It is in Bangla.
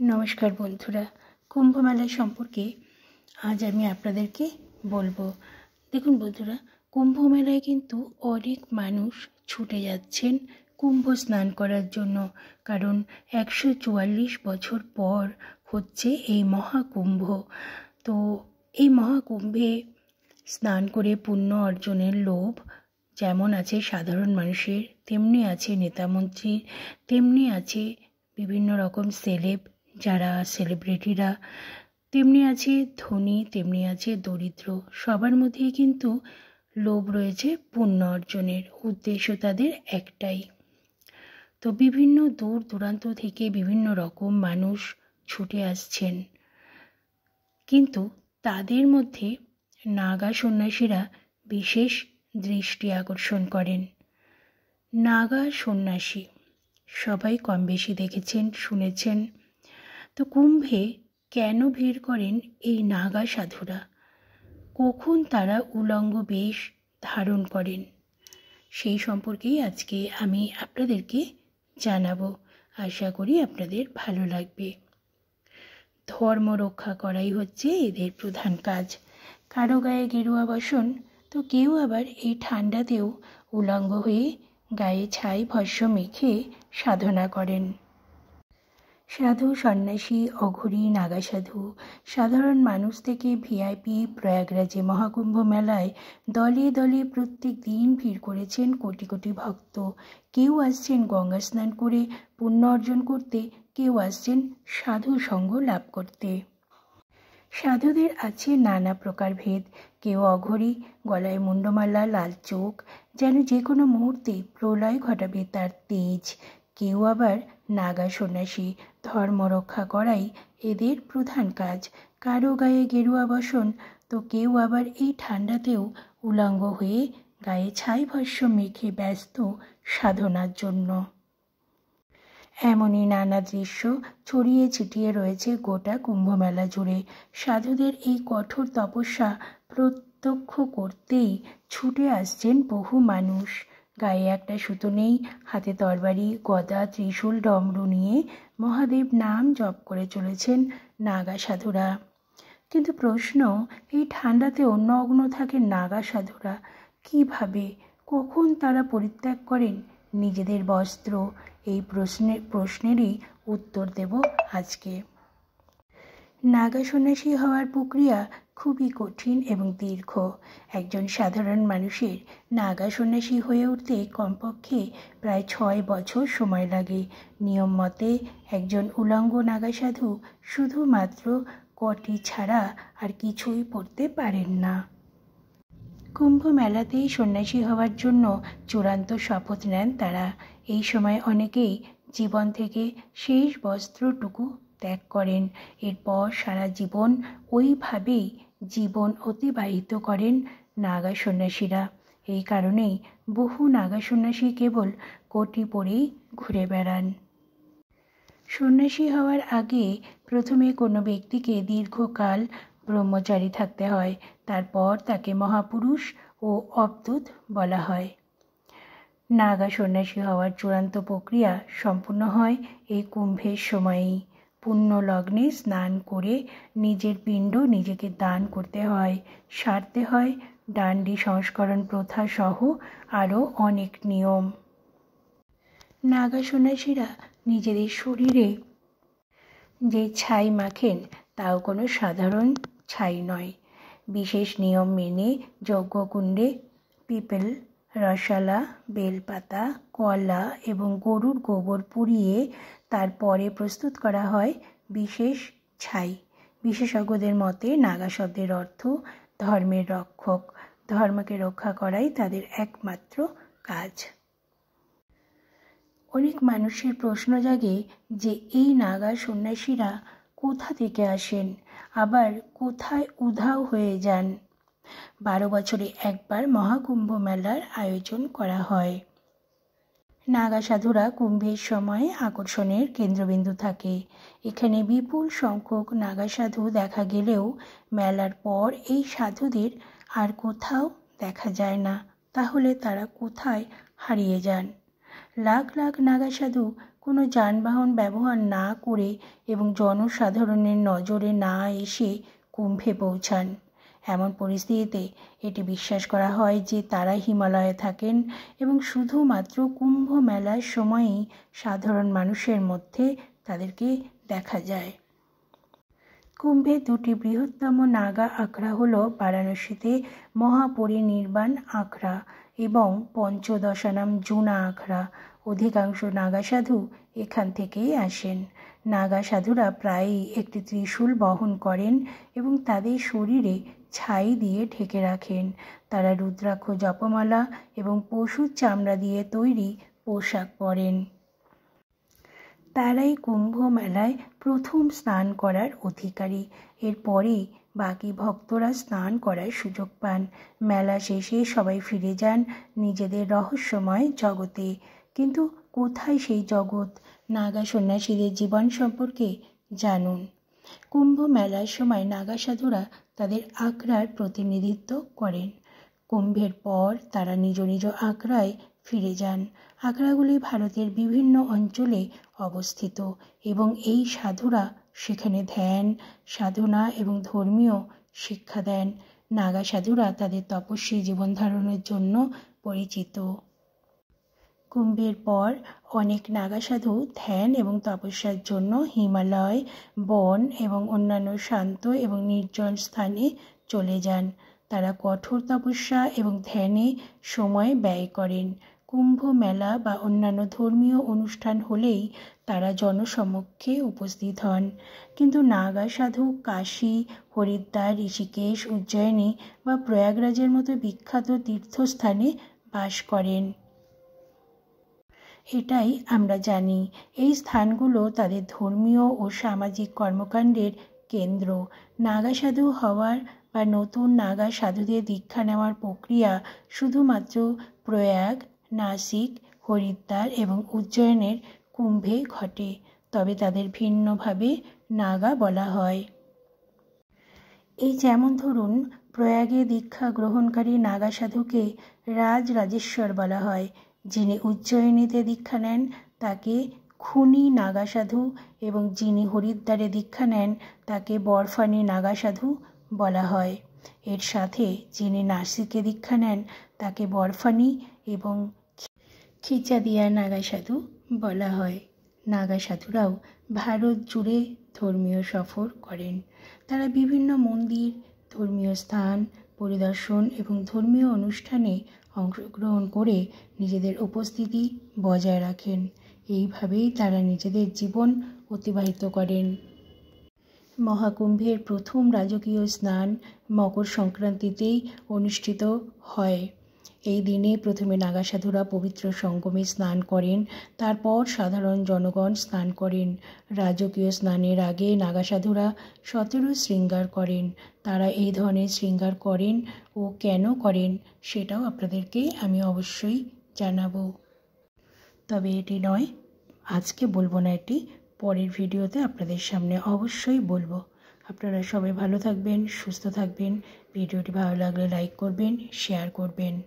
নমস্কার বন্ধুরা, কুম্ভ মেলা সম্পর্কে আজ আমি আপনাদেরকে বলবো। দেখুন বন্ধুরা, কুম্ভ মেলায় কিন্তু অনেক মানুষ ছুটে যাচ্ছেন কুম্ভ স্নান করার জন্য, কারণ 144 বছর পর হচ্ছে এই মহাকুম্ভ। তো এই মহাকুম্ভে স্নান করে পুণ্য অর্জনের লোভ যেমন আছে সাধারণ মানুষের, তেমনি আছে নেতামন্ত্রীর, তেমনি আছে বিভিন্ন রকম সেলেব যারা সেলিব্রিটিরা, তেমনি আছে ধনী, তেমনি আছে দরিদ্র। সবার মধ্যেই কিন্তু লোভ রয়েছে পুণ্য অর্জনের, উদ্দেশ্য তাদের একটাই। তো বিভিন্ন দূর দূরান্ত থেকে বিভিন্ন রকম মানুষ ছুটে আসছেন, কিন্তু তাদের মধ্যে নাগা সন্ন্যাসীরা বিশেষ দৃষ্টি আকর্ষণ করেন। নাগা সন্ন্যাসী সবাই কম বেশি দেখেছেন, শুনেছেন। তো কুম্ভে কেন ভিড় করেন এই নাগা সাধুরা? কখন তারা উলঙ্গ বেশ ধারণ করেন? সেই সম্পর্কেই আজকে আমি আপনাদেরকে জানাবো। আশা করি আপনাদের ভালো লাগবে। ধর্ম রক্ষা করাই হচ্ছে এদের প্রধান কাজ। কারো গায়ে গেরুয়া বসন, তো কেউ আবার এই ঠান্ডাতেও উলঙ্গ হয়ে গায়ে ছাই ভস্য মেখে সাধনা করেন। সাধু, সন্ন্যাসী, অঘরী, নাগা সাধু, সাধারণ মানুষ থেকে ভিআইপি প্রয়াগরাজে মহাকুম্ভ মেলায় দলে দলে প্রত্যেক দিন ভিড় করেছেন কোটি কোটি ভক্ত। কেউ আসছেন গঙ্গা স্নান করে পুণ্য অর্জন করতে, কেউ আসছেন সাধু সঙ্গ লাভ করতে। সাধুদের আছে নানা প্রকার ভেদ। কেউ অঘরী, গলায় মুন্ডমালা, লাল চোখ, যেন যে কোনো মুহূর্তে প্রলয় ঘটাবে তার তেজ। কেউ আবার নাগা সন্ন্যাসী, ধর্ম রক্ষা করাই এদের প্রধান কাজ। কারো গায়ে গেরুয়া বসন, তো কেউ আবার এই ঠান্ডাতেও উলঙ্গ হয়ে গায়ে ছাই ভস্য মেখে ব্যস্ত সাধনার জন্য। এমনই নানা দৃশ্য ছড়িয়ে ছিটিয়ে রয়েছে গোটা কুম্ভমেলা জুড়ে। সাধুদের এই কঠোর তপস্যা প্রত্যক্ষ করতেই ছুটে আসছেন বহু মানুষ। গায়ে একটা সুতো নেই, হাতে তরবারি, গদা, ত্রিশূল, ডমরু নিয়ে মহাদেব নাম জপ করে চলেছেন নাগা সাধুরা। কিন্তু প্রশ্ন, এই ঠান্ডাতেও নগ্ন থাকে নাগা সাধুরা কিভাবে? কখন তারা পরিত্যাগ করেন নিজেদের বস্ত্র? এই প্রশ্নেরই উত্তর দেব আজকে। নাগা সন্ন্যাসী হওয়ার প্রক্রিয়া খুবই কঠিন এবং দীর্ঘ। একজন সাধারণ মানুষের নাগা সন্ন্যাসী হয়ে উঠতে কমপক্ষে প্রায় 6 বছর সময় লাগে। নিয়ম মতে একজন উলঙ্গ নাগা সাধু শুধুমাত্র কটি ছাড়া আর কিছুই পড়তে পারেন না। কুম্ভ মেলাতেই সন্ন্যাসী হওয়ার জন্য চূড়ান্ত শপথ নেন তারা। এই সময় অনেকেই জীবন থেকে শেষ বস্ত্রটুকু ত্যাগ করেন। এরপর সারা জীবন ওইভাবেই জীবন অতিবাহিত করেন নাগা সন্ন্যাসীরা। এই কারণেই বহু নাগা সন্ন্যাসী কেবল কোটি পরেই ঘুরে বেড়ান। সন্ন্যাসী হওয়ার আগে প্রথমে কোনো ব্যক্তিকে দীর্ঘকাল ব্রহ্মচারী থাকতে হয়, তারপর তাকে মহাপুরুষ ও অবধূত বলা হয়। নাগা সন্ন্যাসী হওয়ার চূড়ান্ত প্রক্রিয়া সম্পূর্ণ হয় এই কুম্ভের সময়েই। পুণ্য লগ্নে স্নান করে নিজের পিণ্ড নিজেকে দান করতে হয়, সারতে হয় ডান্ডি সংস্করণ প্রথা সহ আরও অনেক নিয়ম। নাগা সন্ন্যাসীরা নিজেদের শরীরে যে ছাই মাখেন তাও কোনো সাধারণ ছাই নয়। বিশেষ নিয়ম মেনে যজ্ঞকুণ্ডে পিপল, রসালা, বেলপাতা, কলা এবং গরুর গোবর পুড়িয়ে তারপরে প্রস্তুত করা হয় বিশেষ ছাই। বিশেষজ্ঞদের মতে নাগা শব্দের অর্থ ধর্মের রক্ষক। ধর্মকে রক্ষা করাই তাদের একমাত্র কাজ। অনেক মানুষের প্রশ্ন জাগে যে এই নাগা সন্ন্যাসীরা কোথা থেকে আসেন, আবার কোথায় উধাও হয়ে যান। 12 বছরে একবার মহাকুম্ভ মেলার আয়োজন করা হয়। নাগা সাধুরা কুম্ভের সময় আকর্ষণের কেন্দ্রবিন্দু থাকে। এখানে বিপুল সংখ্যক নাগা সাধু দেখা গেলেও মেলার পর এই সাধুদের আর কোথাও দেখা যায় না। তাহলে তারা কোথায় হারিয়ে যান? লাখ লাখ নাগা সাধু কোনো যানবাহন ব্যবহার না করে এবং জনসাধারণের নজরে না এসে কুম্ভে পৌঁছান। এমন পরিস্থিতিতে এটি বিশ্বাস করা হয় যে তারা হিমালয়ে থাকেন এবং শুধুমাত্র কুম্ভ মেলার সময়ই সাধারণ মানুষের মধ্যে তাদেরকে দেখা যায়। কুম্ভে দুটি বৃহত্তম নাগা আখড়া হল বারাণসীতে মহাপরিনির্বাণ আখড়া এবং পঞ্চদশানাম জুনা আখড়া। অধিকাংশ নাগা সাধু এখান থেকেই আসেন। নাগা সাধুরা প্রায়ই একটি ত্রিশূল বহন করেন এবং তাদের শরীরে ছাই দিয়ে ঢেকে রাখেন। তারা রুদ্রাক্ষ জপমালা এবং পশুর চামড়া দিয়ে তৈরি পোশাক পরেন। তারাই কুম্ভ মেলায় প্রথম স্নান করার অধিকারী। এরপরে বাকি ভক্তরা স্নান করার সুযোগ পান। মেলা শেষে সবাই ফিরে যান নিজেদের রহস্যময় জগতে। কিন্তু কোথায় সেই জগৎ? নাগা সন্ন্যাসীদের জীবন সম্পর্কে জানুন। কুম্ভ মেলার সময় নাগা সাধুরা তাদের আখড়ার প্রতিনিধিত্ব করেন। কুম্ভের পর তারা নিজ নিজ আখড়ায় ফিরে যান। আখড়াগুলি ভারতের বিভিন্ন অঞ্চলে অবস্থিত এবং এই সাধুরা সেখানে ধ্যান, সাধনা এবং ধর্মীয় শিক্ষা দেন। নাগা সাধুরা তাদের তপস্বী জীবনধারণের জন্য পরিচিত। কুম্ভের পর অনেক নাগা সাধু ধ্যান এবং তপস্যার জন্য হিমালয়, বন এবং অন্যান্য শান্ত এবং নির্জন স্থানে চলে যান। তারা কঠোর তপস্যা এবং ধ্যানে সময় ব্যয় করেন। কুম্ভ মেলা বা অন্যান্য ধর্মীয় অনুষ্ঠান হলেই তারা জনসমক্ষে উপস্থিত হন। কিন্তু নাগা সাধু কাশী, হরিদ্বার, ঋষিকেশ, উজ্জয়িনী বা প্রয়াগরাজের মতো বিখ্যাত তীর্থস্থানে বাস করেন। এটাই আমরা জানি। এই স্থানগুলো তাদের ধর্মীয় ও সামাজিক কর্মকাণ্ডের কেন্দ্র। নাগা সাধু হওয়ার বা নতুন নাগা সাধুদের দীক্ষা নেওয়ার প্রক্রিয়া শুধুমাত্র প্রয়াগ, নাসিক, হরিদ্বার এবং উজ্জয়িনের কুম্ভে ঘটে, তবে তাদের ভিন্নভাবে নাগা বলা হয়। এই যেমন ধরুন, প্রয়াগে দীক্ষা গ্রহণকারী নাগা সাধুকে রাজরাজেশ্বর বলা হয়। যিনি উজ্জয়িনীতে দীক্ষা নেন তাকে খুনি নাগা সাধু এবং যিনি হরিদ্বারে দীক্ষা নেন তাকে বরফানি নাগা সাধু বলা হয়। এর সাথে যিনি নাসিকে দীক্ষা নেন তাকে বরফানি এবং খিচাদিয়া নাগা সাধু বলা হয়। নাগা সাধুরাও ভারত জুড়ে ধর্মীয় সফর করেন। তারা বিভিন্ন মন্দির, ধর্মীয় স্থান পরিদর্শন এবং ধর্মীয় অনুষ্ঠানে অংশগ্রহণ করে নিজেদের উপস্থিতি বজায় রাখেন। এইভাবেই তারা নিজেদের জীবন অতিবাহিত করেন। মহাকুম্ভের প্রথম রাজকীয় স্নান মকর সংক্রান্তিতেই অনুষ্ঠিত হয়। এই দিনে প্রথমে নাগা সাধুরা পবিত্র সঙ্গমে স্নান করেন, তারপর সাধারণ জনগণ স্নান করেন। রাজকীয় স্নানের আগে নাগা সাধুরা 17 শৃঙ্গার করেন। তারা এই ধরনের শৃঙ্গার করেন ও কেন করেন সেটাও আপনাদেরকে আমি অবশ্যই জানাবো। তবে এটি নয়, আজকে বলবো না, এটি পরের ভিডিওতে আপনাদের সামনে অবশ্যই বলবো। আপনারা সবাই ভালো থাকবেন, সুস্থ থাকবেন। ভিডিওটি ভালো লাগলে লাইক করবেন, শেয়ার করবেন।